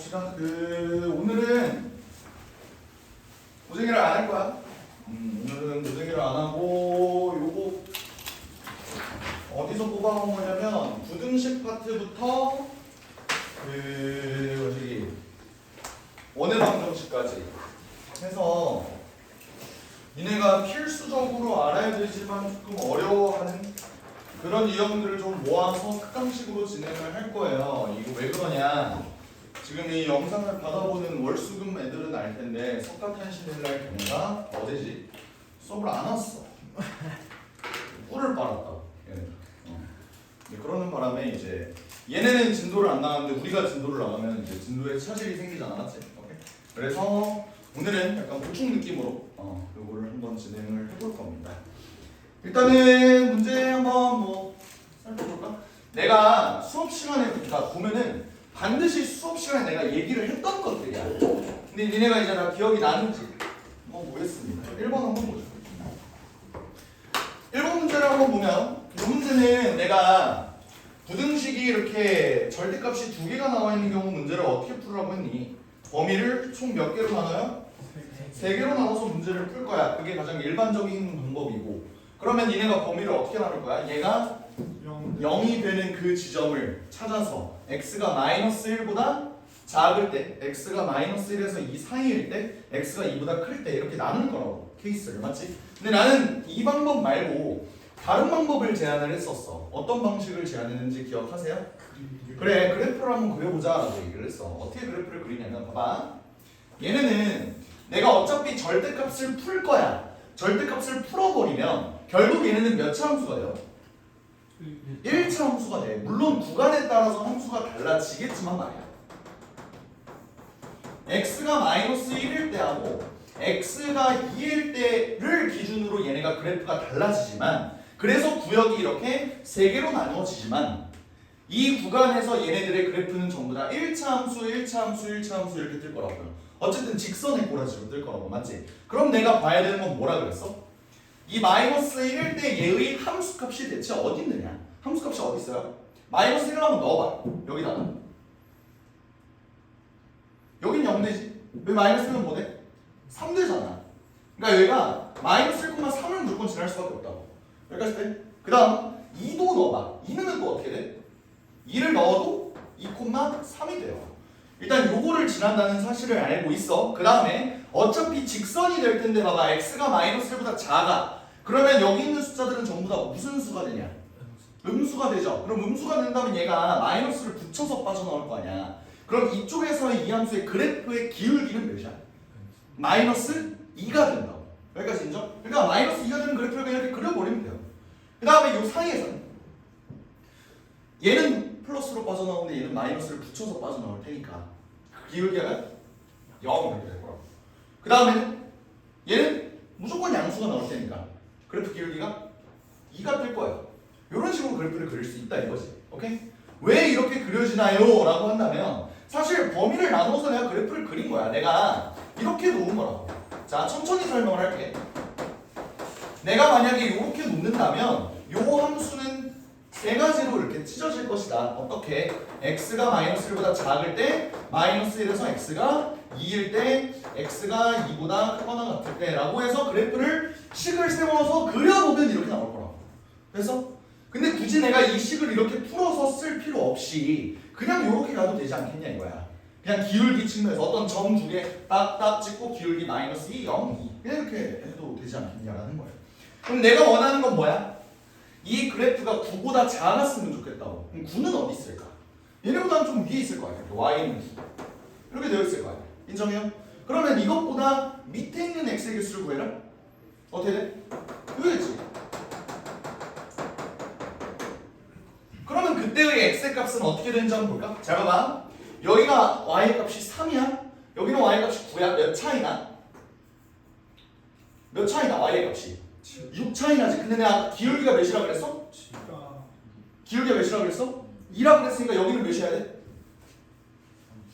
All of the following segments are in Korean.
봅시다. 오늘은 고생이를 안 할 거야. 오늘은 고생이를 안 하고 요거 어디서 뽑아온 거냐면 부등식 파트부터 뭐지 원해방정식까지 해서 니네가 필수적으로 알아야 되지만 조금 어려워하는 그런 유형들을 좀 모아서 특강식으로 진행을 할 거예요. 이거 왜 그러냐? 지금 이 영상을 받아보는 월수금 애들은 알 텐데 석가탄신일날 걔네가 어제지 수업을 안 왔어. 꿀을 빨았다고. 그러는 바람에 이제 얘네는 진도를 안 나가는데 우리가 진도를 나가면 이제 진도에 차질이 생기잖아, 맞지? 오케이? 그래서 오늘은 약간 보충 느낌으로 이거를 한번 진행을 해볼 겁니다. 일단은 문제 한번 살펴볼까? 내가 수업 시간에 그러니까 보면은 반드시 수업 시간에 내가 얘기를 했던 것들이야. 근데 니네가 이제 다 기억이 나는지 보겠습니다. 1번 한번 보죠. 1번 문제를 한번 보면 이 문제는 내가 부등식이 이렇게 절대값이 두 개가 나와 있는 경우 문제를 어떻게 풀으라고 했니? 범위를 총 몇 개로 나눠요? 세 개로 나눠서 문제를 풀 거야. 그게 가장 일반적인 방법이고. 그러면 니네가 범위를 어떻게 나눌 거야? 얘가 0이 되는 그 지점을 찾아서 x가 마이너스 1보다 작을 때, x가 마이너스 1에서 2 사이일 때, x가 2보다 클 때 이렇게 나눌 거라고 케이스를, 맞지? 근데 나는 이 방법 말고 다른 방법을 제안을 했었어. 어떤 방식을 제안했는지 기억하세요? 그래, 그래프를 한번 그려보자 라고 얘기를 했어. 어떻게 그래프를 그리냐면 봐봐. 얘네는 내가 어차피 절대값을 풀 거야. 절대값을 풀어버리면 결국 얘네는 몇 차 함수가 돼요? 1차 함수가 돼. 물론 구간에 따라서 함수가 달라지겠지만 말이야. x가 마이너스 1일 때하고 x가 2일 때를 기준으로 얘네가 그래프가 달라지지만 그래서 구역이 이렇게 세 개로 나누어지지만 이 구간에서 얘네들의 그래프는 전부 다 1차 함수, 1차 함수, 1차 함수 이렇게 뜰 거라고요. 어쨌든 직선의 꼬라지로 뜰 거라고, 맞지? 그럼 내가 봐야 되는 건 뭐라 그랬어? 이 마이너스 1일 때 얘의 함수값이 대체 어디 있느냐? 함수값이 어디 있어요? 마이너스 1을 한번 넣어봐. 여기다가. 여긴 0되지? 왜 마이너스 1은 뭐 돼? 3 되잖아. 그러니까 얘가 마이너스 1,3을 무조건 지날 수밖에 없다고. 여기까지 돼? 그 다음 2도 넣어봐. 2는 또 어떻게 돼? 2를 넣어도 2,3이 돼요. 일단 요거를 지난다는 사실을 알고 있어. 그 다음에 어차피 직선이 될 텐데 봐봐. x가 마이너스 1보다 작아. 그러면 여기 있는 숫자들은 전부 다 무슨 수가 되냐? 음수가 되죠. 그럼 음수가 된다면 얘가 마이너스를 붙여서 빠져나올 거 아니야. 그럼 이쪽에서의 이 함수의 그래프의 기울기는 몇이야? 마이너스 2가 된다고. 여기까지 인정? 그러니까 마이너스 2가 되는 그래프를 그냥 이렇게 그려버리면 돼요. 그 다음에 이 사이에서는 얘는 플러스로 빠져나오는데 얘는 마이너스를 붙여서 빠져나올 테니까 그 기울기가 0 이렇게 될 거라고. 그 다음에는 얘는 무조건 양수가 나올 테니까 그래프 기울기가 2가 될 거예요. 이런 식으로 그래프를 그릴 수 있다 이거지. 오케이? 왜 이렇게 그려지나요? 라고 한다면 사실 범위를 나눠서 내가 그래프를 그린 거야. 내가 이렇게 놓은 거라고. 자, 천천히 설명을 할게. 내가 만약에 이렇게 놓는다면 요 함수는 세 가지로 이렇게 찢어질 것이다. 어떻게? x가 마이너스 1보다 작을 때 마이너스 1에서 x가 2일 때 x가 2보다 크거나 같을 때 라고 해서 그래프를 식을 세워서 그려보면 이렇게 나올 거라고. 그래서 근데 굳이 내가 이 식을 이렇게 풀어서 쓸 필요 없이 그냥 이렇게 가도 되지 않겠냐 이거야. 그냥 기울기 측면에서 어떤 점 두 개 딱딱 찍고 기울기 마이너스 2, 0, 2 그냥 이렇게 해도 되지 않겠냐라는 거예요. 그럼 내가 원하는 건 뭐야? 이 그래프가 9보다 작았으면 좋겠다고. 그럼 9는 어디 있을까? 얘네보다는 좀 위에 있을 거 아니야. y는 9 이렇게 되어 있을 거 아니야. 인정해요? 그러면 이것보다 밑에 있는 x의 개수를 구해라. 어떻게 돼? 이거겠지. 그러면 그때의 x의 값은 어떻게 되는지 한번 볼까? 잘 봐봐. 여기가 y의 값이 3이야. 여기는 y의 값이 9야. 몇 차이나? 몇 차이나 y의 값이? 6 차이 나지. 근데 내가 기울기가 몇이라 그랬어? 기울기가 몇이라 그랬어? 2라고 그랬으니까 여기는 몇이어야 돼?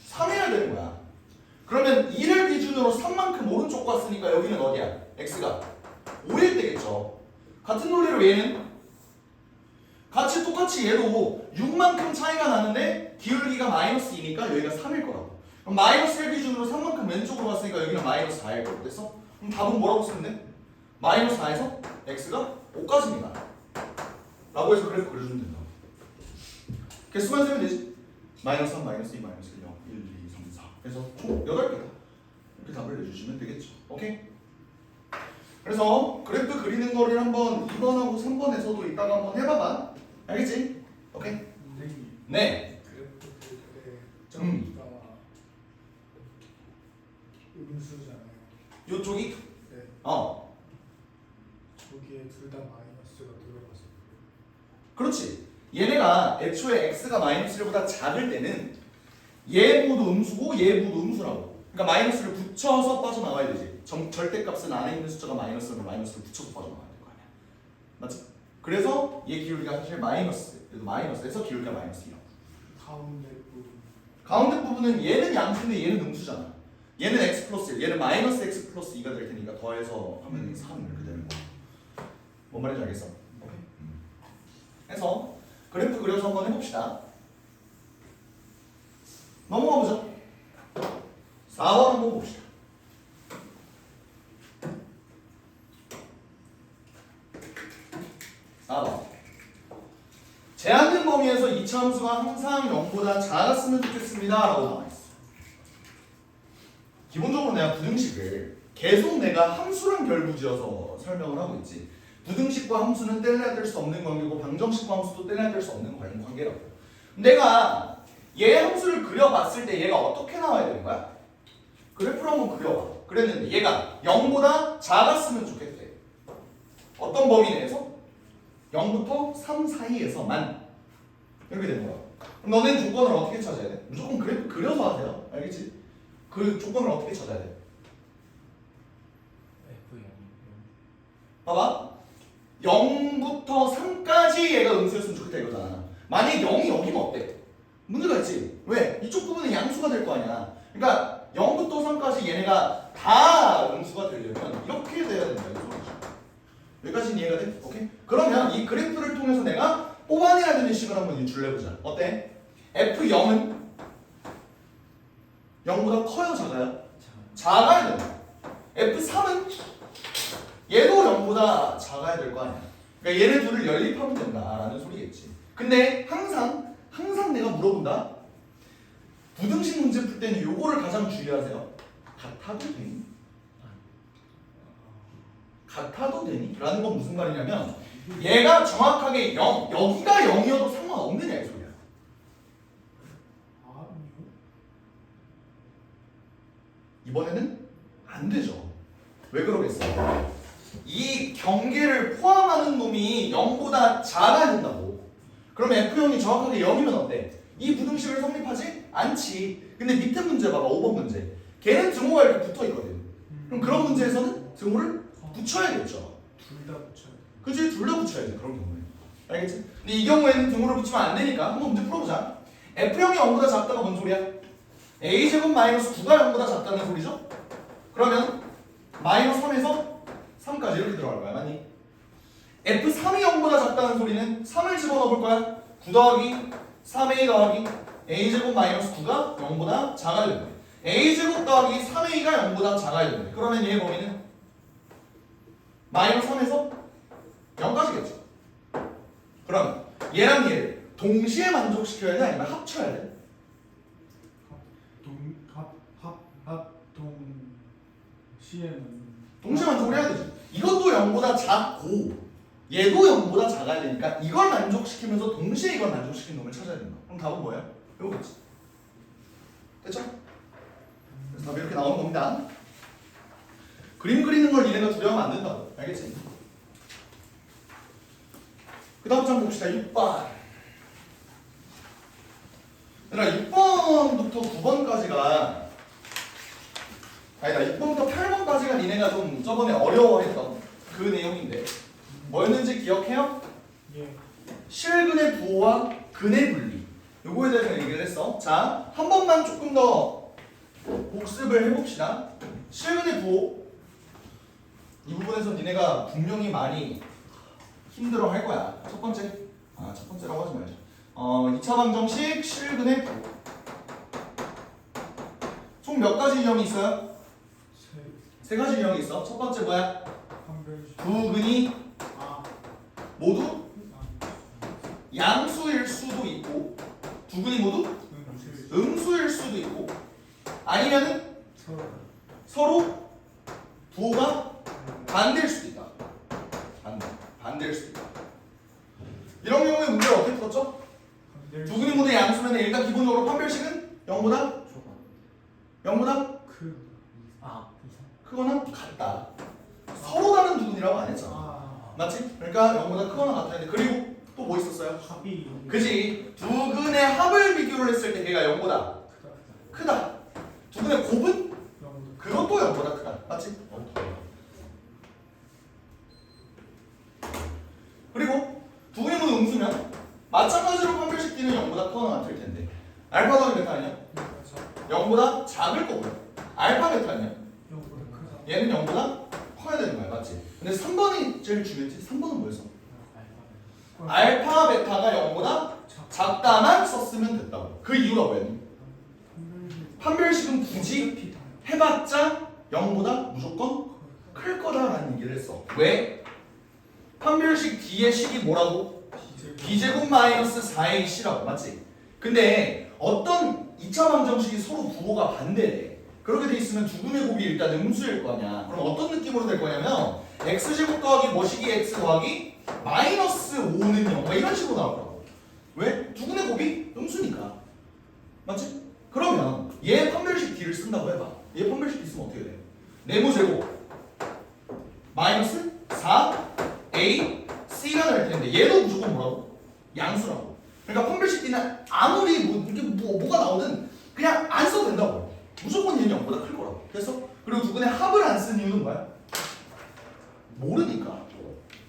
3이어야 되는 거야. 그러면 2를 기준으로 3만큼 오른쪽 갔으니까 여기는 어디야? x가 5일 때겠죠. 같은 논리로 얘는 같이 똑같이 얘도 6만큼 차이가 나는데 기울기가 마이너스 2니까 여기가 3일 거라고. 그럼 마이너스 1 기준으로 3만큼 왼쪽으로 갔으니까 여기는 마이너스 4일 거고 됐어? 그럼 답은 뭐라고 쓰면 돼? 마이너스 4에서 x가 5까지입니다 라고 해서 그래프 그려주면 된다. 개수만 세면 되지. 마이너스 3, 마이너스 2, 마이너스 1, 0, 1, 2, 3, 4 그래서 총 8개다. 이렇게 답을 내주시면 되겠죠. 오케이? 그래서 그래프 그리는 거를 한번 2번하고 3번에서도 이따가 한번 해봐봐. 알겠지? 오케이? 네. 그래프 때 점수가 음수잖아요. 요쪽이? 네. 저기에 둘 다 마이너스가 들어가서. 그렇지. 얘네가 애초에 x가 마이너스 1보다 작을 때는 얘 모두 음수고 얘 모두 음수라고. 그러니까 마이너스를 붙여서 빠져나와야 되지. 절대값은 안에 있는 숫자가 마이너스면 마이너스를 붙여서 빠져나와야 될 거 아니야. 맞지? 그래서 얘 기울기가 사실 마이너스에서 기울기가 마이너스 1이라고. 가운데 부분. 가운데 부분은 얘는 양수인데 얘는 음수잖아. 얘는 x 플러스 1, 얘는 마이너스 x 플러스 2가 될 테니까 더해서 하면 3 이렇게 되는 거야. 뭔 말인지 알겠어? 오케이. 그래서 그래프 그려서 한번 해봅시다. 넘어가 보자. 4번 한번 봅시다. 4번. 제한된 범위에서 이차 함수가 항상 0보다 작았으면 좋겠습니다 라고 나와있어. 기본적으로 내가 부등식을 계속 내가 함수랑 결부지어서 설명을 하고 있지. 부등식과 함수는 떼내야 될 수 없는 관계고 방정식과 함수도 떼내야 될 수 없는 관계라고. 내가 얘 함수를 그려봤을 때 얘가 어떻게 나와야 되는 거야? 그래프를 한번 그려봐. 그랬는데 얘가 0보다 작았으면 좋겠대. 어떤 범위 내에서? 0부터 3 사이에서만 이렇게 되는 거야. 그럼 너네는 조건을 어떻게 찾아야 돼? 무조건 그래프 그려서 하세요. 알겠지? 그 조건을 어떻게 찾아야 돼? 봐봐. 0부터 3까지 얘가 음수였으면 좋겠다 이거잖아. 만약에 0이 여기면 어때? 문제가 있지. 왜? 이쪽 부분은 양수가 될 거 아니야. 그러니까 0부터 3까지 얘네가 다 음수가 되려면 이렇게 돼야 된다. 이 소리죠. 여기까지는 이해가 돼? 오케이? 그러면 이 그래프를 통해서 내가 뽑아내야 되는 식을 한번 유출을 해보자. 어때? F0은 0보다 커요? 작아요? 작아야 된다. F3은 얘도 0보다 작아야 될 거 아니야. 그러니까 얘네 둘을 연립하면 된다라는 소리겠지. 근데 항상 내가 물어본다. 부등식 문제 풀 때는 요거를 가장 주의하세요. 같아도 되니? 같아도 되니? 라는 건 무슨 말이냐면 얘가 정확하게 0, 여기가 0이어도 상관없느냐 이 소리야. 아니요. 이번에는 안 되죠. 왜 그러겠어? 이 경계를 포함하는 놈이 0보다 작아야 된다고. 그러면 F0이 정확하게 0이면 어때? 이 부등식을 성립하지 않지. 근데 밑에 문제 봐봐. 5번 문제. 걔는 등호가 이렇게 붙어있거든. 그럼 그런 문제에서는 등호를 붙여야겠죠. 둘 다 붙여야 돼. 그치? 둘 다 붙여야지. 그런 경우에. 알겠지? 근데 이 경우에는 등호를 붙이면 안 되니까 한번 문제 풀어보자. F0이 0보다 작다가 뭔 소리야? A제곱 마이너스 9가 0보다 작다는 소리죠? 그러면 마이너스 3에서 3까지 이렇게 들어갈 거야. 맞니? F3이 0보다 작다는 소리는 3을 집어넣어 볼 거야. 9 더하기 3A 더하기 A제곱 마이너스 9가 0보다 작아야 되는 거야. A제곱 더하기 3A가 0보다 작아야 되는 거야. 그러면 얘의 범위는 마이너스 3에서 0까지겠죠. 그럼 얘랑 얘를 동시에 만족시켜야 돼? 아니면 합쳐야 돼? 동시에 만족을 해야 되지. 이것도 0보다 작고 얘도 0보다 작아야 되니까 이걸 만족시키면서 동시에 이걸 만족시키는 놈을 찾아야 된다. 그럼 답은 뭐예요? 이거겠지. 됐죠? 그래서 답이 이렇게 나오는 겁니다. 그림 그리는 걸 니네가 두려워하면 안 된다고. 알겠지? 그 다음 장 봅시다. 6번. 얘들아 6번부터 9번까지가 아니다. 6번부터 8번까지가 니네가 좀 저번에 어려워했던 그 내용인데 뭐였는지 기억해요? 예. 실근의 부호와 근의 분리 요거에 대해서 얘기를 했어. 자, 한 번만 조금 더 복습을 해봅시다. 실근의 부호 이 부분에서 니네가 분명히 많이 힘들어 할 거야. 첫 번째라고 하지 말자. 2차 방정식 실근의 부호 총 몇 가지 유형이 있어요? 세 세 가지 유형이 있어. 첫 번째 뭐야? 판별식 두 근이 아 모두 양수일 수도 있고 두 근이 모두 음수일 수도 있고 아니면은 서로 부호가 반대일 수도 있다. 반대일 수도 있다. 이런 경우에 문제를 어떻게 풀었죠? 두 근이 모두 양수면 일단 기본적으로 판별식은 0보다 크거나 같다. 서로 다른 두 근이라고 안 했잖아. 맞지? 그러니까 0보다 크거나 같아야 돼. 그리고 또 뭐 있었어요? 합이 그지? 두 근의 합을 비교를 했을 때 걔가 0보다 크다. 두 근의 곱은 그것도 0보다 크다. 맞지? 그리고 두 근의 모두 음수면 마찬가지로 판별식 D는 0보다 크거나 같을 텐데 알파 더하기 베타 아니야? 0보다 작을 거고요. 알파 베타 아니야? 얘는 0보다 커야 되는 거야. 맞지? 근데 3번이 제일 중요했지? 3번은 뭐였어? 알파 베타가 0보다 작다만 썼으면 됐다고. 그 이유가 뭐였니? 판별식은 굳이 해봤자 0보다 무조건 클 거다라는 얘기를 했어. 왜? 판별식 D의 식이 뭐라고? B제곱 마이너스 4AC라고. 맞지? 근데 어떤 2차 방정식이 서로 부호가 반대래. 그렇게 돼 있으면 두 근의 곱이 일단 음수일 거 아니야. 그럼 어떤 느낌으로 될 거냐면 x제곱 더하기 뭐시기 x 더하기 마이너스 5는 0 이런 식으로 나오더라고. 왜? 두 근의 곱이 음수니까. 맞지? 그러면 얘 판별식 D를 쓴다고 해봐. 얘 판별식 D 쓰면 어떻게 돼? 네모제곱 마이너스 4A C가 될 텐데 얘도 무조건 뭐라고? 양수라고. 그러니까 판별식 D는 아무리 뭐가 나오든 그냥 안 써도 된다고. 무조건 얘는 0보다 클 거라고. 됐어? 그리고 두 근의 합을 안 쓴 이유는 뭐야? 모르니까.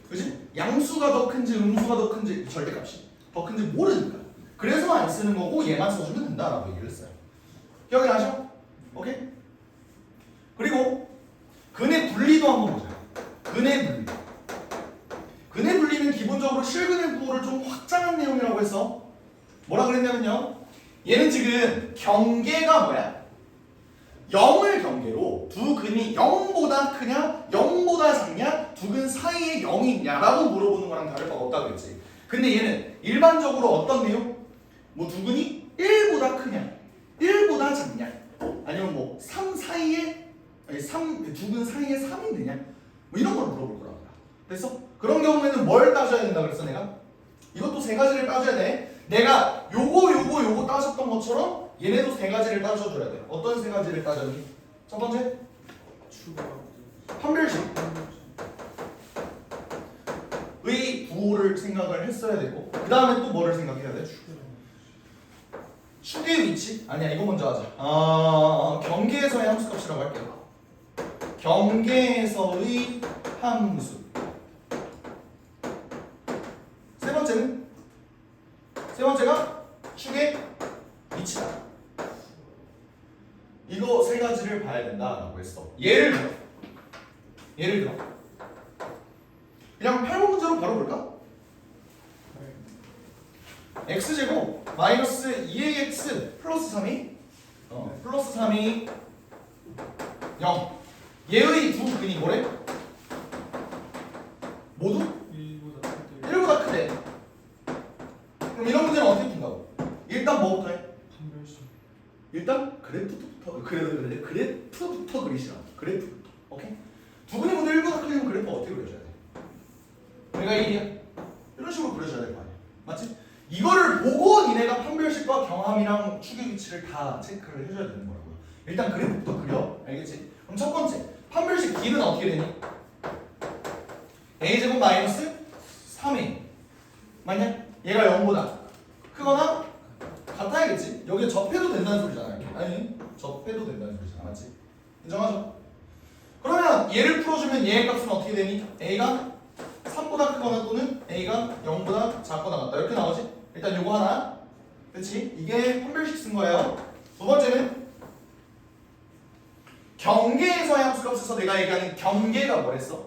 그지? 양수가 더 큰지 음수가 더 큰지 절대값이 더 큰지 모르니까. 그래서 안 쓰는 거고 얘만 써주면 된다라고 얘기를 했어요. 기억이 나죠? 오케이? 그리고 근의 분리도 한번 보자. 근의 분리. 근의 분리는 기본적으로 실근의 부호를 좀 확장한 내용이라고 해서 뭐라 그랬냐면요. 얘는 지금 경계가 뭐야? 0을 경계로 두 근이 0보다 크냐 0보다 작냐 두 근 사이에 0이 있냐라고 물어보는 거랑 다를 바가 없다 그랬지. 근데 얘는 일반적으로 어떤 내용? 뭐 두 근이 1보다 크냐 1보다 작냐 아니면 뭐 3 사이에 아니 2근 사이에 3이 되냐 뭐 이런 걸 물어볼 거라고. 됐어? 그런 경우에는 뭘 따져야 된다 그랬어 내가? 이것도 세 가지를 따져야 돼. 내가 요거 따졌던 것처럼 얘네도 세 가지를 따져줘야 돼. 어떤 세 가지를 따졌니? 첫 번째 판별식 의 부호를 생각을 했어야 되고 그 다음에 또 뭐를 생각해야 돼? 축의 위치? 아니야 이거 먼저 하자. 경계에서의 함수값이라고 할게요. 경계에서의 함수. 세 번째가 축의 위치다. 이거 세 가지를 봐야 된다라고 했어. 예를 들어 그냥 8번 문제로 바로 볼까? x제곱 마이너스 2ax 플러스 3이 플러스 3이 0 얘의 두 근이 뭐래? 모두 1보다 크대. 그럼 이런 문제는 어떻게 푼다고? 일단 뭐부터 해? 일단 그래프부터 그리시라. 그래프부터. 오케이? 두 근이 모두 1보다 크려면 그래프 어떻게 그려줘야 돼? 얘가 1이야. 이런 식으로 그려줘야 될 거 아니야. 맞지? 이거를 보고 니네가 판별식과 경함이랑 축의 위치를 다 체크를 해줘야 되는 거라고요. 일단 그래프부터 그려. 알겠지? 그럼 첫 번째 판별식 D는 어떻게 되니? a제곱 마이너스 3a 맞냐? 얘가 0보다 크거나 같아야겠지? 여기 접해도 된다는 소리잖아. 아니 접해도 된다는 소리잖아. 맞지? 인정하죠? 그러면 얘를 풀어주면 얘의 값은 어떻게 되니? a가 3보다 크거나 또는 a가 0보다 작거나 같다. 이렇게 나오지? 일단 요거 하나. 그치? 이게 판별식 쓴 거예요. 두 번째는 경계에서의 함수값에서 내가 얘기하는 경계가 뭐랬어?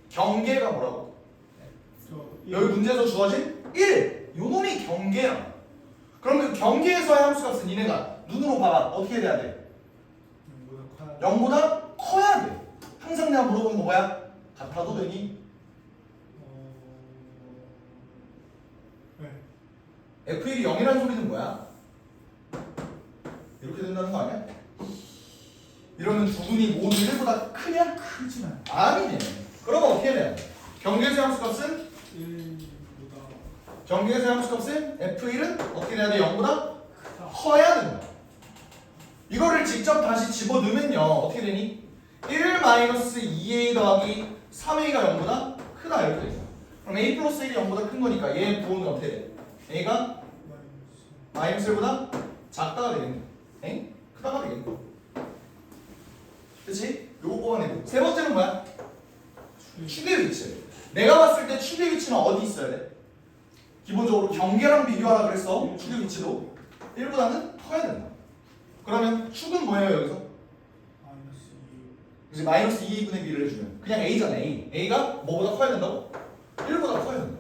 경계가 뭐라고? 여기 문제에서 주어진 1! 요놈이 경계야. 그럼 그 경계에서의 함수값은 니네가 눈으로 봐봐. 어떻게 돼야 돼? 0보다 커야 돼. 항상 내가 물어보는 거 뭐야? 같아도 되니? 네. F1이 0이라는 소리는 뭐야? 이렇게 된다는 거 아니야? 이러면 두 분이 모두 1보다 크냐? 크진 않아. 아니네. 그러면 어떻게 해야 돼? 경계에서 함수값은 1보다 경계에서 함수값은 F1은 어떻게 돼야 돼? 0보다 크다. 커야 된다. 이거를 직접 다시 집어넣으면요 어떻게 되니? 1-2a 더하기 3a가 0보다 크다 이렇게 되죠. 그럼 a 플러스 1이 0보다 큰 거니까 얘 부호는 어떻게 돼? a가 마이너스. -1보다 작다가 되겠네. 엥? 크다가 되겠네. 그치? 요거 뽑아내고 세 번째는 뭐야? 축의 위치. 내가 봤을 때 축의 위치는 어디 있어야 돼? 기본적으로 경계랑 비교하라 그랬어. 축의 위치도 1보다는 커야 된다. 그러면 축은 뭐예요 여기서? 마이너스 2. 이제 마이너스 2분의 b를 해주면 그냥 a잖아. a가 뭐보다 커야 된다고? 1보다 커야 된다.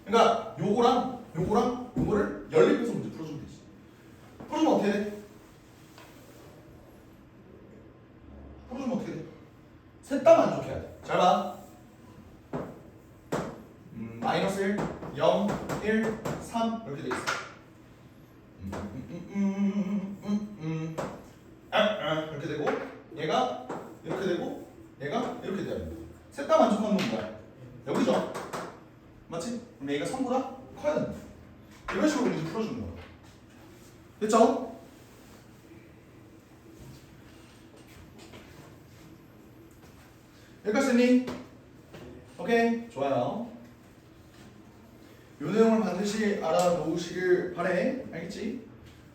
그러니까 요거랑 요거를 연립해서 문제 풀어주면 되지. 풀어주면 어떻게 돼? 풀어주면 어떻게 돼? 셋 다 만족해야 돼. 잘 봐. 마이너스 1, 0, 1, 3 이렇게 돼 있어. 이렇게 되고 얘가 이렇게 되고 얘가 이렇게 돼야 돼. 셋 다 만족하는 건 뭐야? 여기죠. 맞지? 그럼 얘가 3보다 커야 된다. 이런 식으로 문제 풀어주는 거야. 됐죠? 여기까지 했니? 오케이, 좋아요. 이 내용을 반드시 알아놓으시길 바래. 알겠지?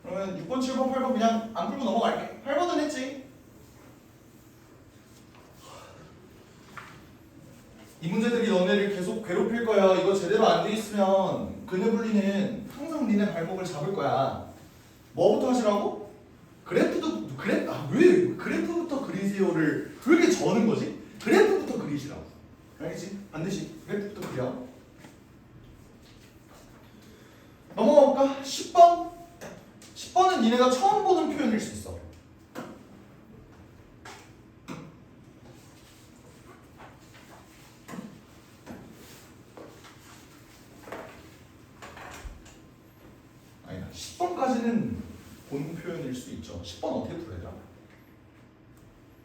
그러면 6번, 7번, 8번 그냥 안 풀고 넘어갈게. 8번은 했지? 이 문제들이 너네를 계속 괴롭힐 거야. 이거 제대로 안 돼 있으면 그네블리는 항상 니네 발목을 잡을 거야. 뭐부터 하시라고? 왜 그래프부터 그리세요를 왜 이렇게 저는 거지? 그래프부터 그리시라고. 알겠지? 반드시 그래프부터 그려. 넘어가 볼까? 10번. 10번은 니네가 처음 보는 표현일 수 있어. 아니다. 10번까지는 본 표현일 수 있죠. 10번 어떻게 풀어야 되나?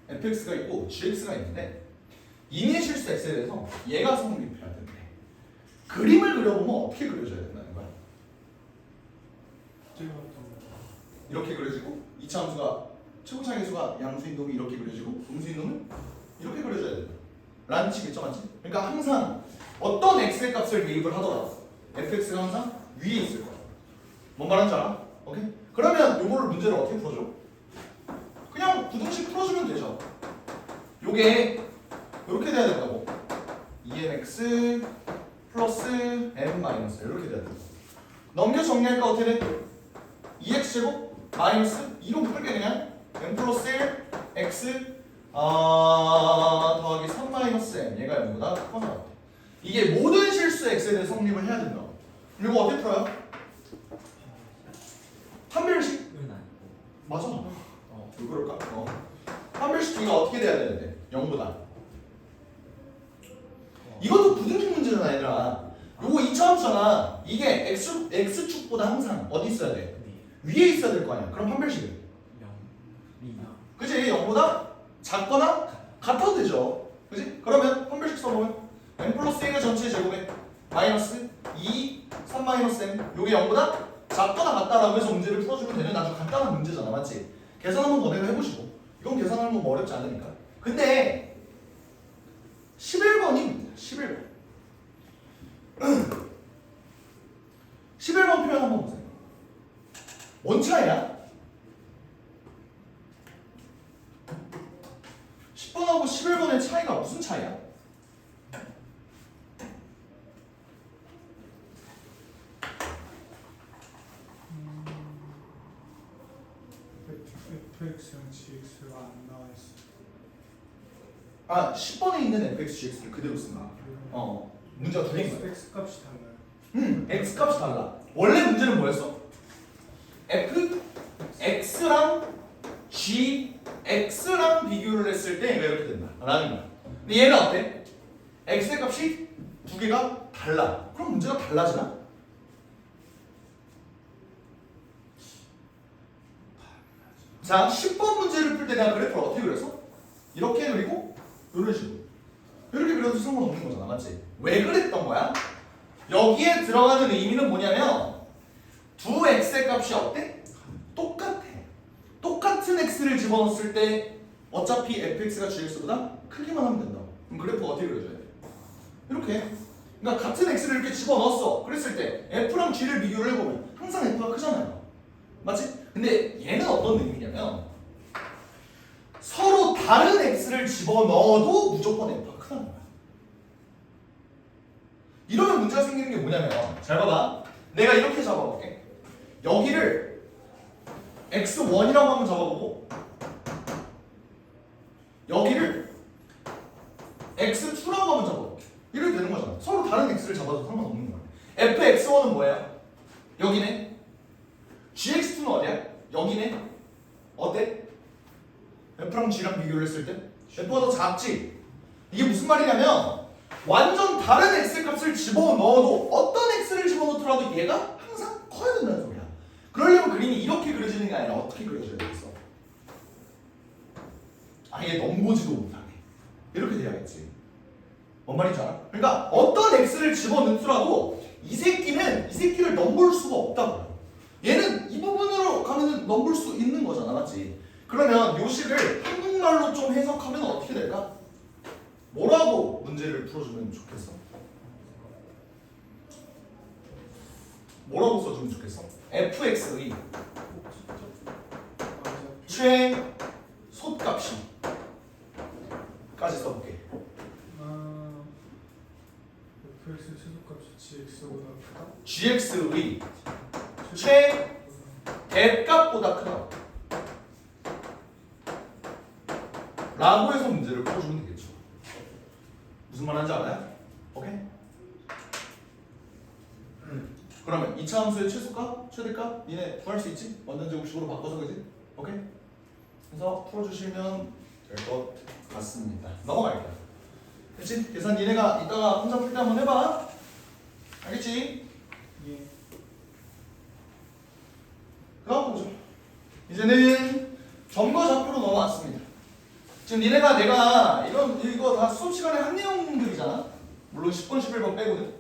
fx가 있고 gx가 있는데 인의 실수 x에 대해서 얘가 성립해야 되는데 그림을 그려보면 어떻게 그려줘야 된다는 거야? 제가 어떤 거? 이렇게 그려지고 이차 함수가 최고차의 수가 양수인동이 이렇게 그려지고 음수인동은 이렇게 그려져야 된다. 라는 식이죠, 맞지? 그러니까 항상 어떤 x의 값을 대입을 하더라도 fx가 항상 위에 있을 거야. 뭔 말하는지 알아? 오케이? 그러면 요거를 문제를 어떻게 풀어줘? 그냥 부등식 풀어주면 되죠. 요게 이렇게 돼야 된다고. 2mx 플러스 m 마이너스 이렇게 돼야 된다. 넘겨 정리할까 어떻게 돼? 2x제곱 마이너스 2로 풀게 그냥 m 플러스 1 x 더하기 3 마이너스 m 얘가 0보다 커서 이게 모든 실수 x에 대해 성립을 해야 된다. 이거 어떻게 풀어요? 판별식? 은 아니고. 맞아. 왜 그럴까? 판별식 B가 어떻게 돼야 되는데? 0보다. 이것도 부등식 문제잖아 얘들아. 요거 2차 함수잖아. 이게 x축보다 항상 어디 있어야 돼? 위에 있어야 될 거 아니야. 그럼 판별식은? 0이나. 그치? 0보다 작거나 같아도 되죠. 그치? 그러면 판별식 써보면 m 플러스 1의 전체 제곱에 마이너스 2, 3 마이너스 m 요게 0보다 작거나 같다라고 해서 문제를 풀어주면 되는 아주 간단한 문제잖아. 맞지? 계산 한번 너네가 해보시고 이건 계산하는 건 뭐 어렵지 않으니까. 근데 11번이 문제야. 11번 11번 표현 한번 보세요. 뭔 차이야? 10번하고 11번의 차이가 무슨 차이야? fx랑 gx가 안 나와 있어. 아 10번에 있는 fx, gx를 그대로 쓴 거야. 문제가 둘린 거야. x 값이 달라요. x 값이 달라. 원래 문제는 뭐였어? f x랑 g x랑 비교를 했을 때 얘가 이렇게 된다 라는 거야. 근데 얘는 어때? x의 값이 두 개가 달라. 그럼 문제가 달라지나? 자, 10번 문제를 풀 때 내가 그래프를 어떻게 그렸어? 이렇게 그리고 이런 식으로 이렇게 그려도 상관없는 거잖아, 맞지? 왜 그랬던 거야? 여기에 들어가는 의미는 뭐냐면 두 x의 값이 어때? 똑같아. 똑같은 x를 집어넣었을 때 어차피 fx가 gx보다 크기만 하면 된다. 그럼 그래프가 어떻게 그려줘야 돼? 이렇게. 그러니까 같은 x를 이렇게 집어넣었어. 그랬을 때 f랑 g를 비교를 해보면 항상 f가 크잖아요. 맞지? 근데 얘는 어떤 의미냐면 서로 다른 x를 집어넣어도 무조건 f가 크다는 거야. 이러면 문제가 생기는 게 뭐냐면 잘 봐봐. 내가 이렇게 잡아볼게. 여기를 x1이라고 한번 잡아보고 여기를 x2라고 한번 잡아볼게. 이렇게 되는 거잖아. 서로 다른 x를 잡아도 상관없는 거야. fx1은 뭐예요? 여기네. gx2는 어디야? 여기네. 어때? f랑 g랑 비교를 했을 때 f가 더 작지? 이게 무슨 말이냐면 완전 다른 x 값을 집어넣어도 어떤 x를 집어넣더라도 얘가 항상 커야 된다는 소리야. 그러려면 그림이 이렇게 그려지는 게 아니라 어떻게 그려져야 되겠어? 아예 넘보지도 못하게 이렇게 돼야겠지. 뭔 말인지 알아? 그러니까 어떤 x를 집어넣더라도 이 새끼를 넘볼 수가 없다고요. 얘는 이 부분으로 가면은 넘볼 수 있는 거잖아, 맞지? 그러면 요 식을 한국말로 좀 해석하면 어떻게 될까? 뭐라고 문제를 풀어주면 좋겠어? 뭐라고 써주면 좋겠어? fx의 최소값이 까지 써볼게. fx의 최소값이 gx보다 크다? gx의 최대값보다 크다 라고 해서 문제를 풀어주면 되겠죠. 무슨 말 하는지 알아요? 오케이? 그러면 이차 함수의 최소값, 최대값 니네 구할 수 있지? 완전 제곱식으로 바꿔서, 그지? 오케이? 그래서 풀어주시면 될 것 같습니다. 넘어갈게요. 그치? 계산 니네가 이따가 혼자 풀 때 한번 해봐. 알겠지? 예. 그 다음 보죠. 이제는 점거 좌표로 넘어왔습니다. 지금 니네가 내가 이거 다 수업 시간에 한 내용들이잖아. 물론 10번, 11번 빼고는.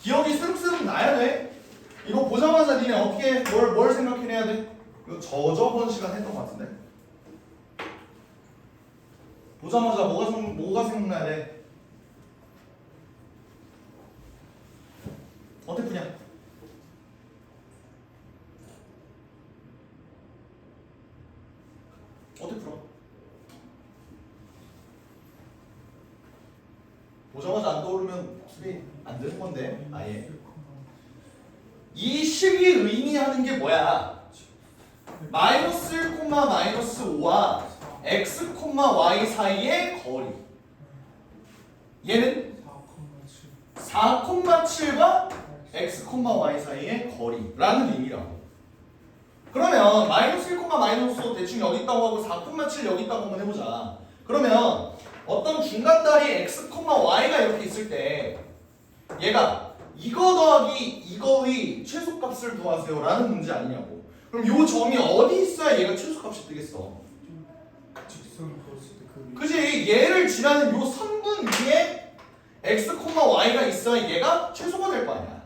기억이 스륵스륵 나야 돼. 이거 보자마자 니네 어떻게 뭘 생각해내야 돼? 이거 저번 시간 했던 것 같은데. 보자마자 뭐가 생각나야 돼? 어떻게 푸냐? 어떻게 풀어? 보자마자 안 떠오르면 수비 안 되는 건데 아예. 이 식이 의미하는 게 뭐야? 마이너스 1, 마이너스 5와 x, y 사이의 거리. 얘는 4,7과 x, y 사이의 거리라는 의미라고. 그러면 마이너스 1, 마이너스 5 대충 여기 있다고 하고 4,7 여기 있다고 한번 해보자. 그러면 어떤 중간다리 x, y가 이렇게 있을 때 얘가 이거 더하기 이거의 최소값을 구하세요 라는 문제 아니냐고. 그럼 요 점이 어디 있어야 얘가 최소값이 뜨겠어? 직선 그었을 때 그 그지? 얘를 지나는 요 선분 위에 x, y가 있어야 얘가 최소가 될 거 아니야.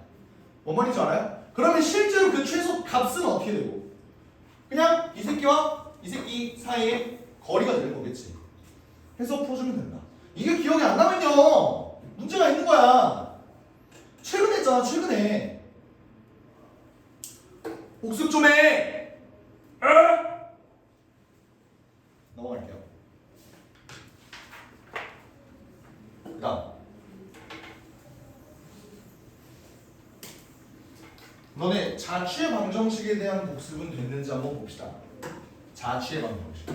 뭔 말인지 알아요? 그러면 실제로 그 최소 값은 어떻게 되고? 그냥 이 새끼와 이 새끼 사이의 거리가 되는 거겠지. 해서 풀어주면 된다. 이게 기억이 안 나면요 문제가 있는 거야. 최근에 했잖아, 최근에. 복습 좀 해. 넘어갈게요. 그다음 너네 자취의 방정식에 대한 복습은 됐는지 한번 봅시다. 자취의 방정식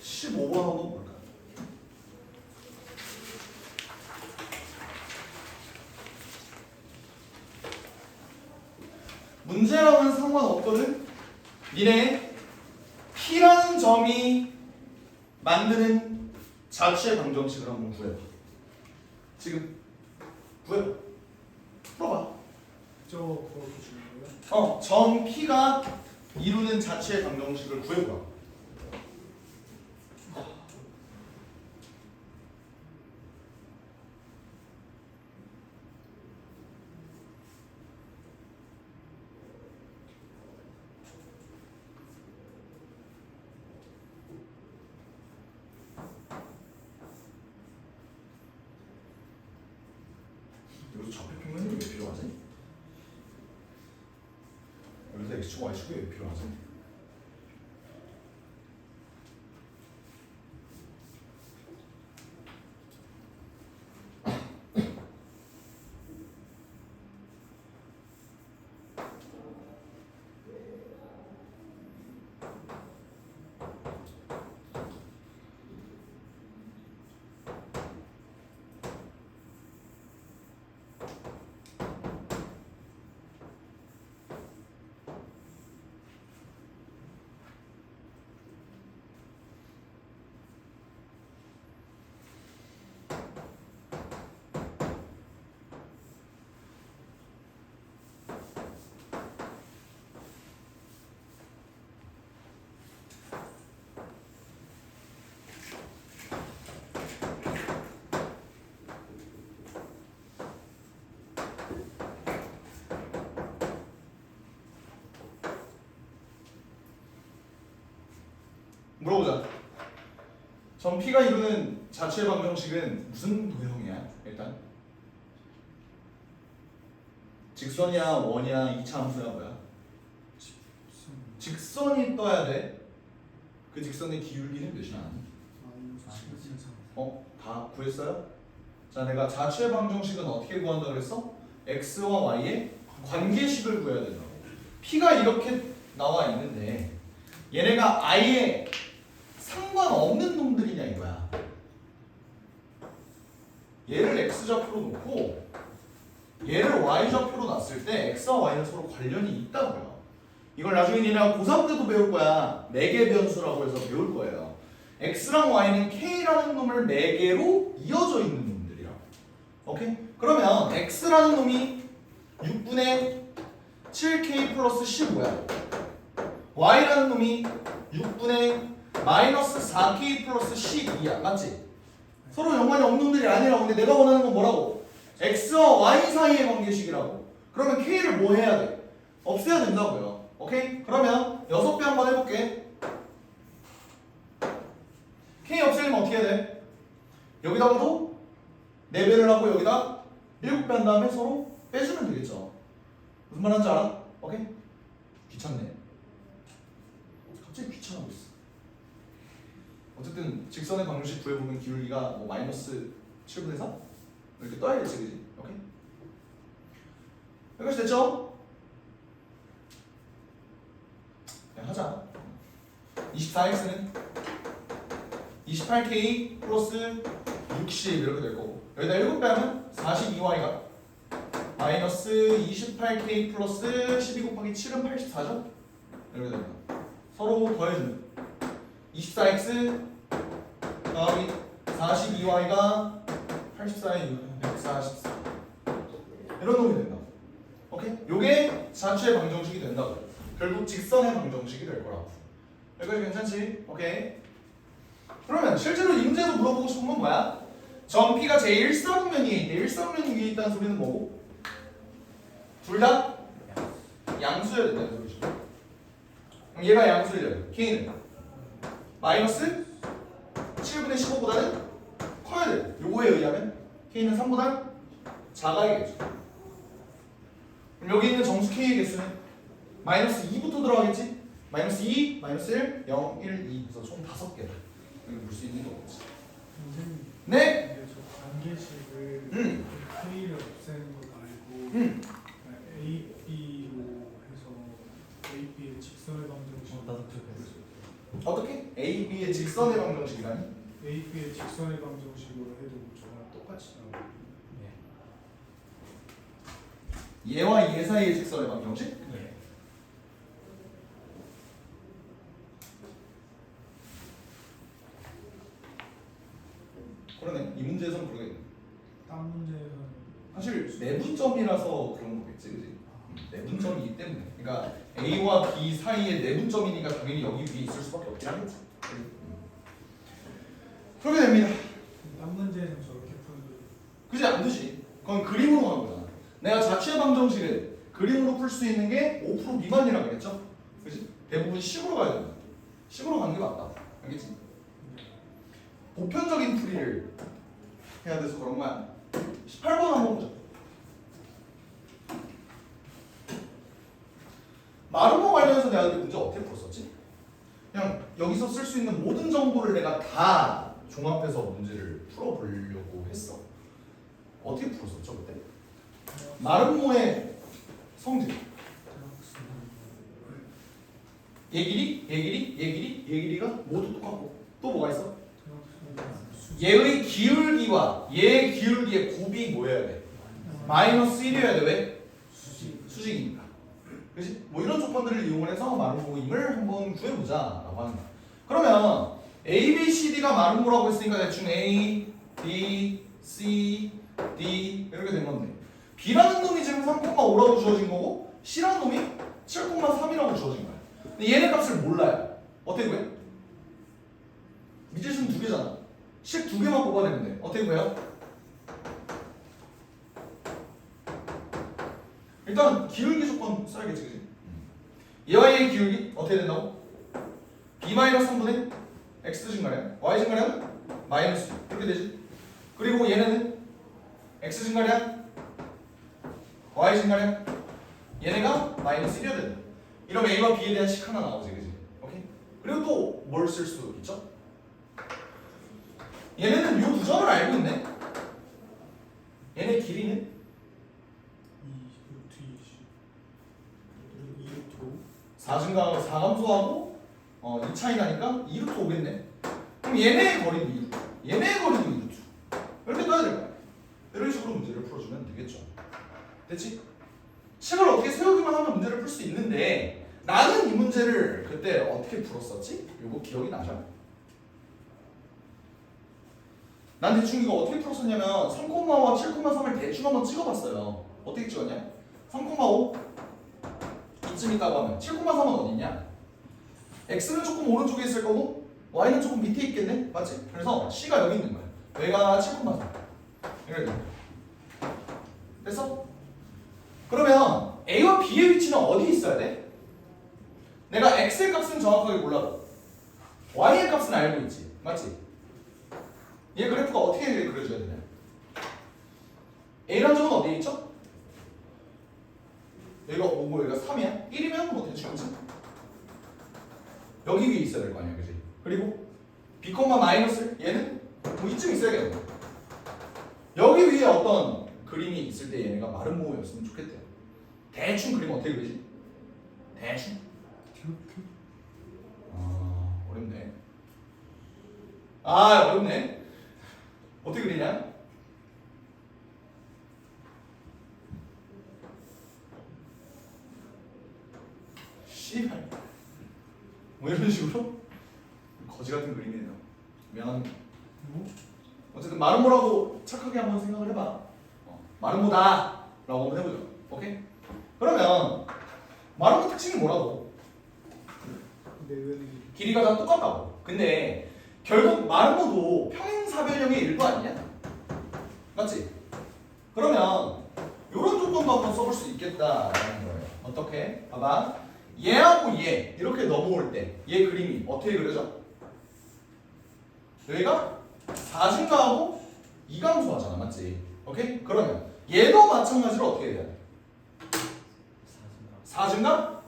15번 한번 볼까? 문제랑은 상관없거든? 니네 P라는 점이 만드는 자취의 방정식을 한번 구해봐. 지금 구해봐. 풀어봐. 저거 주는 거예요? 점 P가 이루는 자취의 방정식을 구해봐. 여기서 좌표평면이 왜 필요하지? 여기서 x축, y축이 왜 필요하지? 물어보자. 점 P가 이루는 자취의 방정식은 무슨 도형이야? 일단 직선이야, 원이야, 이차 함수야, 뭐야? 직선이 떠야 돼. 그 직선의 기울기는 몇이나 아니? 다 구했어요? 자, 내가 자취의 방정식은 어떻게 구한다 그랬어? x와 y의 관계식을 구해야 된다고. P가 이렇게 나와 있는데 얘네가 아예 상관없는 놈들이냐 이거야. 얘를 x좌표로 놓고 얘를 y좌표로 놨을 때 x와 y는 서로 관련이 있다고요. 이걸 나중에 니네가 고3 때도 배울 거야. 매개 변수라고 해서 배울 거예요. x랑 y는 k라는 놈을 매개로 이어져 있는 놈들이라고. 오케이? 그러면 x라는 놈이 6분의 7k 플러스 15야. y라는 놈이 6분의 마이너스 4k 플러스 12야. 맞지? 서로 연관이 없는 놈들이 아니라고. 근데 내가 원하는 건 뭐라고? x와 y 사이의 관계식이라고. 그러면 k를 뭐 해야 돼? 없애야 된다고요. 오케이? 그러면 6배 한번 해볼게. k 없애려면 어떻게 해야 돼? 여기다가도 4배를 하고 여기다 7배 한 다음에 서로 빼주면 되겠죠. 무슨 말하는지 알아? 오케이? 귀찮네. 갑자기 귀찮아고 있어. 어쨌든 직선의 방정식 구해보면 기울기가 뭐 마이너스 7분의 3? 이렇게 떠야겠지, 그지? 오케이? 여기까지 됐죠? 그냥 하자. 24x는 28k 플러스 60 이렇게 될 거고, 여기다 7배 하면 42y가 마이너스 28k 플러스 12 곱하기 7은 84죠? 이렇게 됩니다. 서로 더해주면 24x 더하기 42y가 84에 144 이런 놈이 된다. 오케이? 요게 자취의 방정식이 된다고. 결국 직선의 방정식이 될 거라고. 여기까지 괜찮지? 오케이. 그러면 실제로 이 문제도 물어보고 싶은 건 뭐야? 점 P가 제 일사분면이 있대. 일사분면 위에 있다는 소리는 뭐고? 둘 다 양수여야 된다는 소리죠. 그럼 얘가 양수예요. K는 마이너스 7분의 15보다는 커야 돼. 요거에 의하면 K는 3보다 작아야겠죠. 그럼 여기 있는 정수 K의 개수는 마이너스 2부터 들어가겠지? 마이너스 2, 마이너스 1, 0, 1, 2 그래서 총 5개다. 여기 볼 수 있는 거겠지. 선생님. 네? 근데 저 관계식을 K를 없애는 거 말고 AB로 해서 AB의 직선의 방정식. 나도 그렇게 어떻게? A, B의 직선의 방정식이라니? AB의 직선의 방정식으로 해도 저랑 똑같이 나와요. 네. 얘와 얘 사이의 직선의 방정식? 네. 그러네. 이 문제에서는 그러겠네. 딴 문제는 사실 내분점이라서 그런 거겠지, 그지? 내분점이기 때문에. 그러니까 A와 B 사이에 내분점이니까 당연히 여기 위에 있을 수밖에 없긴 하겠지. 그렇게 됩니다. 딴 문제는 저렇게 풀고 그지 안 되지. 그건 그림으로 가는 거잖아. 내가 자취의 방정식을 그림으로 풀 수 있는 게 5% 미만이라고 했죠? 그지? 대부분 식으로 가야 된다. 식으로 가는 게 맞다. 알겠지? 보편적인 풀이를 해야 돼서 그런 거야. 18번 한번 보자. 마름모 관련해서 내가 이 문제 어떻게 풀었었지? 그냥 여기서 쓸 수 있는 모든 정보를 내가 다 종합해서 문제를 풀어보려고 했어. 어떻게 풀었었죠 그때? 마름모의 성질 얘 모두 똑같고 또 뭐가 있어? 얘의 기울기와 얘의 기울기의 곱이 뭐여야 돼? 마이너스 1이어야 돼. 왜? 수직이니까. 그치? 뭐 이런 조건들을 이용해서 마름모임을 한번 구해보자 라고 하는 거야. 그러면 A, B, C, D가 마름모라고 했으니까 대충 A, B, C, D 이렇게 된 건데 B라는 놈이 지금 3,5라고 주어진 거고 C라는 놈이 7,3이라고 주어진 거야. 근데 얘네 값을 몰라요. 어떻게 구해? 미지수는 2개잖아. 식 2개만 뽑아야 되는데 어떻게 구해요? 일단 기울기 조건 써야겠지, 그치? 얘와 얘의 기울기 어떻게 된다고? B-3분의 X 증가량, Y 증가량 마이너스 이렇게 되지. 그리고 얘네는 X 증가량, Y 증가량 얘네가 마이너스 1이어야 된다. 이러면 A와 B에 대한 식 하나 나오지, 그치? 오케이? 그리고 또 뭘 쓸 수 있죠? 얘네는 요 두 점을 알고 있네. 얘네 길이는 4증가하고 4감소하고 2 차이 나니까 2루트 오겠네. 그럼 얘네의 거리도 2루트, 얘네의 거리도 2루트 이렇게 떠야 될 거야. 이런 식으로 문제를 풀어주면 되겠죠. 됐지? 식을 어떻게 세우기만 하면 문제를 풀 수 있는데 나는 이 문제를 그때 어떻게 풀었었지? 요거 기억이 나죠? 난 대충 이거 어떻게 풀었었냐면 3,5와 7,3을 대충 한번 찍어봤어요. 어떻게 찍었냐? 3,5 이쯤 있다고 하면 7,3은 어디 있냐? X는 조금 오른쪽에 있을 거고 Y는 조금 밑에 있겠네? 맞지? 그래서 C가 여기 있는 거야. 얘가 7,3 이렇게 돼. 됐어? 그러면 A와 B의 위치는 어디 있어야 돼? 내가 X의 값은 정확하게 몰라도 Y의 값은 알고 있지. 맞지? 얘 그래프가 어떻게 그려줘야 되냐? A라는 점은 어디에 있죠? 여기가 5고 여기가 3이야? 1이면 뭐 대충 그치? 여기 위에 있어야 될 거 아니야, 그치? 그리고 B, 마이너스 얘는 뭐 이쯤 있어야겠네. 여기 위에 어떤 그림이 있을 때 얘네가 마름모였으면 좋겠대요. 대충 그리면 어떻게 그리지? 대충? 어렵네. 어렵네. 어떻게 그리냐? 씨발. 뭐 이런 식으로? 거지 같은 그림이네요. 미안합니다. 어쨌든 마름모라고 착하게 한번 생각을 해봐. 마름모다 라고 한번 해보죠. 오케이? 그러면 마름모 특징이 뭐라고? 길이가 다 똑같다고. 근데 결국 마름모도 평행사변형의 일부 아니냐? 맞지? 그러면 이런 조건도 한번 써볼 수 있겠다라는 거예요. 어떻게? 봐봐. 얘하고 얘 이렇게 넘어올 때 얘 그림이 어떻게 그려져? 여기가 4증가하고 2감소하잖아. 맞지? 오케이? 그러면 얘도 마찬가지로 어떻게 해야 돼? 4증가?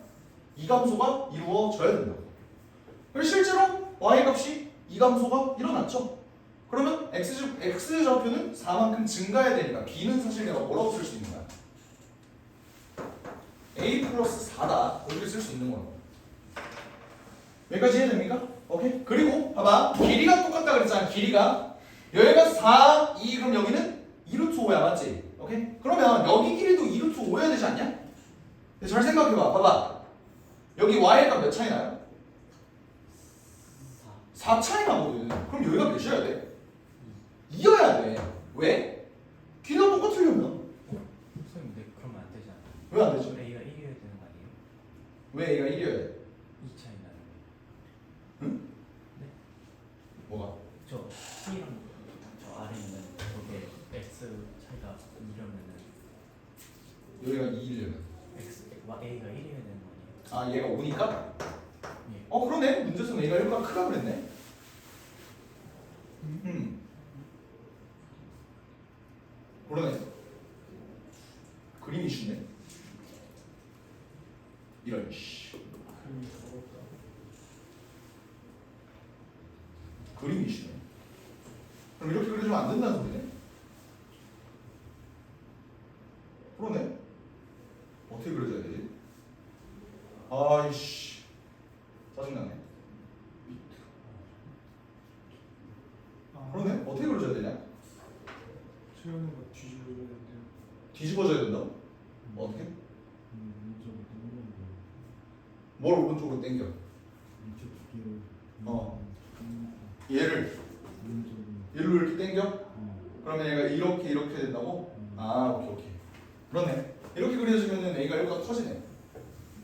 2감소가 이루어져야 된다고. 그리고 실제로 y값이 2감소가 일어났죠. 그러면 x좌표는 4만큼 증가해야 되니까 b는 사실 내가 뭐라고 쓸 수 있는 거야? a 플러스 4다. 이렇게 쓸 수 있는 거야. 여기까지 이해됩니까? 오케이? 그리고 봐봐. 길이가 똑같다 그랬잖아. 길이가 여기가 4, 2 그럼 여기는 2루트 5야. 맞지? 오케이? 그러면 여기 길이도 2루트 5여야 되지 않냐? 잘 생각해봐. 봐봐. 여기 y의 값 몇 차이 나요? 4 차이 나거든. 그럼 여기가 몇이어야 돼? 이어야 돼. 왜? 길이가 똑같으려면. 선생님 근데 그러면 안 되잖아. 왜 안 되지? A가 1이어야 되는 거 아니에요? 왜 A가 1이어야 돼? 2 차이 나는 거. 응? 네? 뭐가? 저 C랑 저 아래 있는 거기에 X 차이가 2려면은 여기가 2이려면. A가 1이어야 되는 거 아니에요? 아 얘가 5니까? 예. 그러네. 문제에서 A가 1보다 크다 그랬네. 그러네. 그림이 쉽네. 이런 씨. 그림이 더럽다. 그림이 쉽네. 그럼 이렇게 그려주면 안 된다는 소리네. 그러네. 어떻게 그려줘야 되지? 아이씨. 짜증나네. 그러네. 어떻게 그려줘야 되냐? 수영은 막 뒤집어줘야 된대요. 뒤집어져야 된다고? 어떻게? 뭘 오른쪽으로 당겨? 얘를 얘를 이렇게 당겨? 그러면 얘가 이렇게 된다고? 아 오케이. 그러네. 이렇게 그려주면은 A가 1보다 커지네.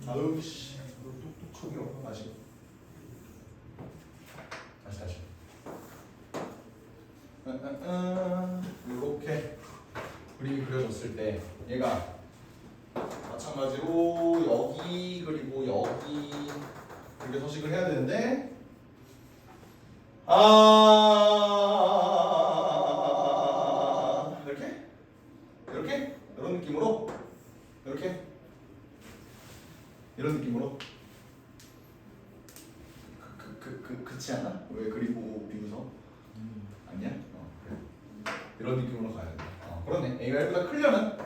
아유 씨. 너 똑똑하게. 저기요. 다시. 이렇게 그림이 그려졌을 때 얘가 마찬가지로 여기 그리고 여기 이렇게 서식을 해야 되는데 이렇게 이런 느낌으로 이런 느낌으로 그렇지 않아? 왜 그리고 비웃어? 아니야? 그래. 이런 느낌으로 가야 돼. 그러네. A가 1보다 크려면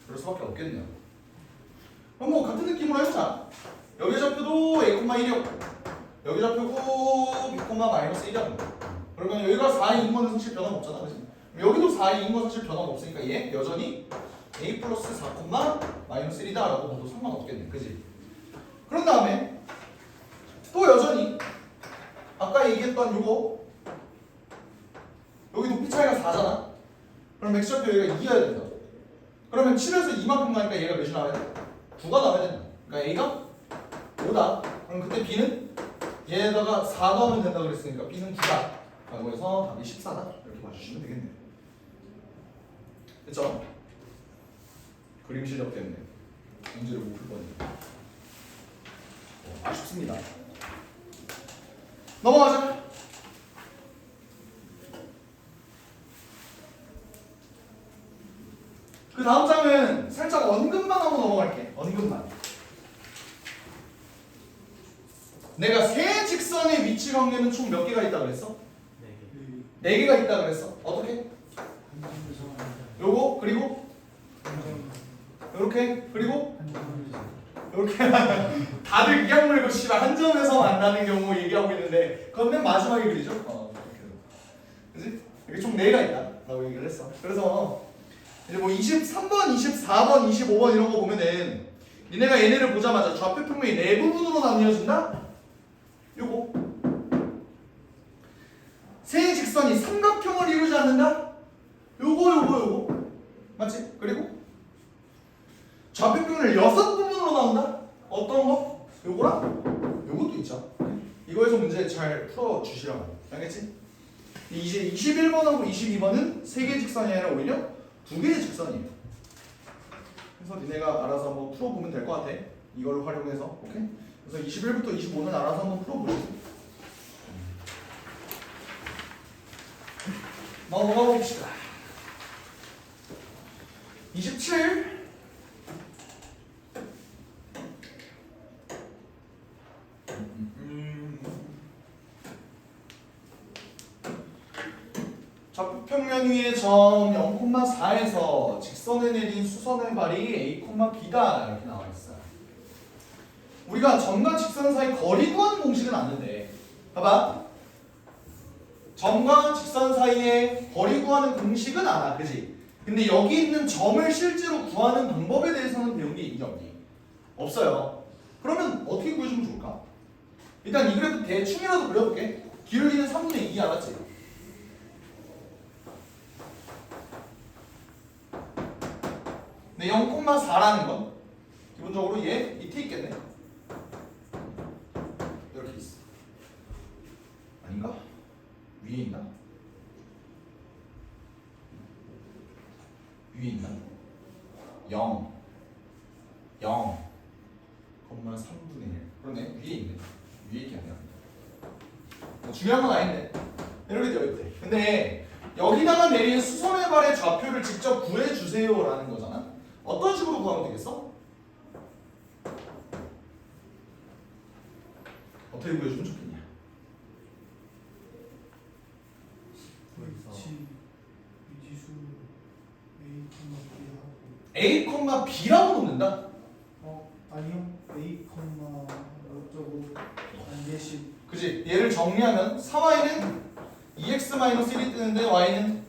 그럴 수밖에 없겠네요. 그럼 뭐 같은 느낌으로 해보자. 여기 좌표도 A,1이었고 여기 좌표고 B,-1이었고 그러면 여기가 4인 건 사실 변함없잖아. 그치? 여기도 4인 건 사실 변함없으니까 얘 여전히 A 플러스 4,-1이다 라고 봐도 상관없겠네. 그지? 그런 다음에 또 여전히 아까 얘기했던 요거 여기 높이 차이가 4잖아. 그럼 X좌표 여기가 2여야 된다. 그러면 7에서 2만큼 가니까 얘가 몇이 나와야 돼? 9가 나와야 된다. 그러니까 A가 5다. 그럼 그때 B는 얘에다가 4 넣으면 된다 그랬으니까 B는 9다. 라고 해서 답이 14다. 이렇게 봐주시면 되겠네요. 됐죠? 그림 실력 때문에 문제를 못 풀 뻔했네요. 아쉽습니다. 넘어가자. 그 다음 장은 살짝 언급만 하고 넘어갈게. 언급만. 내가 세 직선의 위치 관계는 총 몇 개가 있다 그랬어? 4개. 4개가 있다 그랬어. 어떻게? 요거 그리고 요렇게 그리고 요렇게 다들 이악 물고 씨발 한 점에서 만나는 경우 얘기하고 있는데 그건 맨 마지막에 그리죠? 그지? 이게 총 4개가 있다 라고 얘기를 했어. 그래서 이제 뭐 23번, 24번, 25번 이런 거 보면은 니네가 얘네를 보자마자 좌표 평면이 4부분으로 나뉘어진다? 요거 세 직선이 삼각형을 이루지 않는다? 요거 맞지? 그리고 좌표 평면을 6부분으로 나온다? 어떤 거? 요거랑 요것도 있죠. 이거에서 문제 잘 풀어주시라고. 알겠지? 이제 21번하고 22번은 3개의 직선이 아니라 오히려 2개의 직선이에요. 그래서 니네가 알아서 한번 풀어보면 될 것 같아. 이걸 활용해서. 오케이? 그래서 21부터 25는 알아서 한번 풀어보시고 넘어가 봅시다. 27 좌표평면 위의 점 0,4에서 직선에 내린 수선의 발이 A,B다 이렇게 나와 있어요. 우리가 점과 직선 사이 거리 구하는 공식은 아는데 봐봐. 점과 직선 사이의 거리 구하는 공식은 알아. 그지? 근데 여기 있는 점을 실제로 구하는 방법에 대해서는 배운 게 있니 없니? 없어요. 그러면 어떻게 구해주면 좋을까? 일단 이 그래프 대충이라도 그려볼게. 기울기는 3분의 2 알았지? 근데 0,4라는 건 기본적으로 얘 밑에 있겠네. 이렇게 있어. 아닌가? 위에 있나? 위에 있나? 0, 3분의 1. 그러네. 위에 있네. 위에 있게 아니야. 중요한 건 아닌데. 이렇게 되어 있대. 근데 여기다가 내린 수선의 발의 좌표를 직접 구해주세요라는 거잖아. 어떤 식으로 구하면 되겠어? 어떻게 구해주면 좋겠냐? H 미지수 A, B라고 놓는다? 아니요 A, 어쩌고 한 개씩 그지? 얘를 정리하면 4y는 2x-1이 뜨는데 y는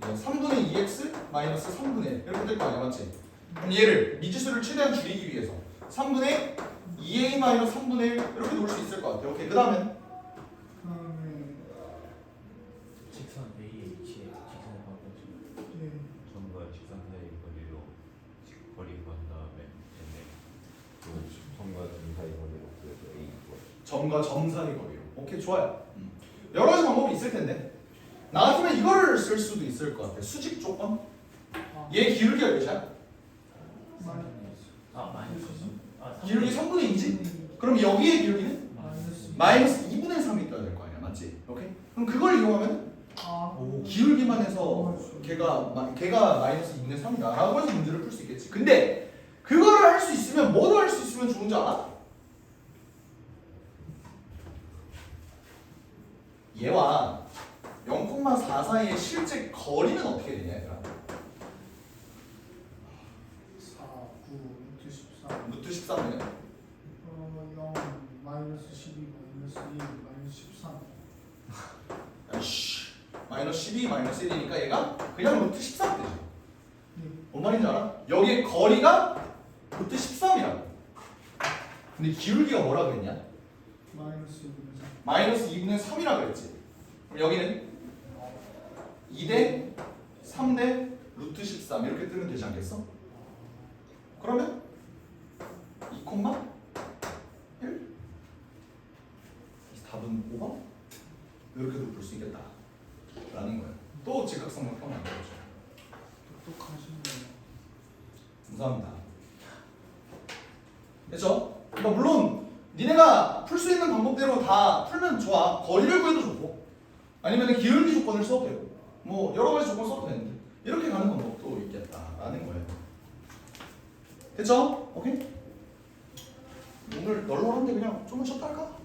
3분의 2x 마이너스 3분의 1 이렇게 뜰 거 아니야, 맞지? 그럼 얘를 미지수를 최대한 줄이기 위해서 3분의 2a 마이너스 3분의 1 이렇게 놓을 수 있을 것 같아. 오케이. 그 다음에 그다음에 직선 AH의 직선을 바꿔주면 예, 점과 직선 사이 거리로 거리 구한 다음에 얘네 또 점과 점 사이 거리로 그래서 A 구할. 점과 점 사이 거리요. 오케이, 좋아요. 여러 가지 방법이 있을 텐데 나 같으면 이거를 쓸 수도 있을 것 같아. 수직 조건. 얘 기울기가 몇이야? 마이너스 기울기 3분의 2지? 그럼 여기의 기울기는? 마이너스 2분의 3이 있어야 될 거 아니야, 맞지? 오케이? 그럼 그걸 이용하면 기울기만 해서 걔가 마이너스 2분의 3이다 라고 해서 문제를 풀 수 있겠지. 근데 그거를 할 수 있으면 뭐도 할 수 있으면 좋은지 알아? 얘와 0,4 사이의 실제 거리는 어떻게 되냐, 얘들아? 4, 9, 루트 13 루트 13이네. 0, 마이너스 12, 마이너스 2, 마이너스 13 아이씨, 마이너스 12 마이너스 1이니까 얘가 그냥 루트 13 되지. 뭔 말인지 알아? 여기에 거리가 루트 13이라고. 근데 기울기가 뭐라 그랬냐? 마이너스 2분의 3 마이너스 2분의 3이라 그랬지. 그럼 여기는 2대 3대 루트 13 이렇게 뜨면 되지 않겠어? 그러면 2,1? 답은 5번? 이렇게도 볼 수 있겠다 라는 거예요. 또 직각삼각 표현 안 되죠. 똑똑하시네요. 감사합니다. 됐죠? 그러니까 물론 니네가 풀 수 있는 방법대로 다 풀면 좋아. 거리를 구해도 좋고 아니면 기울기 조건을 써도 되고 뭐 여러 가지 조건 써도 되는데 이렇게 가는 방법도 있겠다라는 거예요. 됐죠? 오케이? 오늘 널널한데 그냥 좀만 쉬었다 할까?